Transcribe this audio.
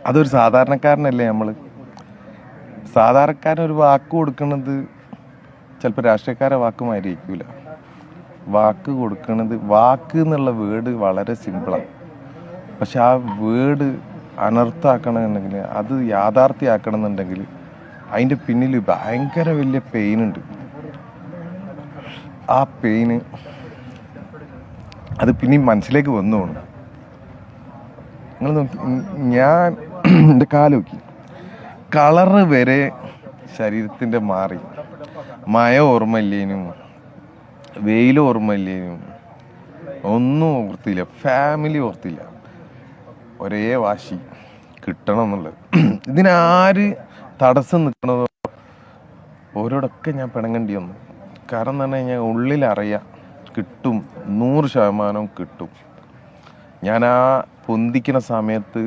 അതൊരു സാധാരണക്കാരനല്ലേ നമ്മൾ. സാധാരണക്കാരൻ ഒരു വാക്ക് കൊടുക്കുന്നത് ചിലപ്പോൾ രാഷ്ട്രീയക്കാരെ വാക്കുമായിരിക്കൂല. വാക്ക് കൊടുക്കുന്നത്, വാക്ക് എന്നുള്ള വേർഡ് വളരെ സിമ്പിളാണ്. പക്ഷെ ആ വേർഡ് അനർത്ഥമാക്കണമെന്നുണ്ടെങ്കിൽ, അത് യാഥാർത്ഥ്യമാക്കണം എന്നുണ്ടെങ്കിൽ അതിൻ്റെ പിന്നിൽ ഭയങ്കര വലിയ പെയിനുണ്ട്. ആ പെയിന് അത് പിന്നെയും മനസ്സിലേക്ക് വന്നു പോകണം. നിങ്ങൾ ഞാൻ എൻ്റെ കാല് നോക്കി, കളറ് വരെ ശരീരത്തിൻ്റെ മാറി. മഴ ഓർമ്മയില്ലേനും വെയിൽ ഓർമ്മയില്ലേനും ഒന്നും ഓർത്തില്ല, ഫാമിലി ഓർത്തില്ല. ഒരേ വാശി കിട്ടണം എന്നുള്ളത്. ഇതിനാര് തടസ്സം നിൽക്കണതോ ഓരോടൊക്കെ ഞാൻ പിണങ്ങേണ്ടി വന്നു. കാരണം എന്ന് പറഞ്ഞു കഴിഞ്ഞാൽ ഉള്ളിലറിയാം കിട്ടും, 100% കിട്ടും. ഞാൻ ആ പൊന്തിക്കുന്ന സമയത്ത്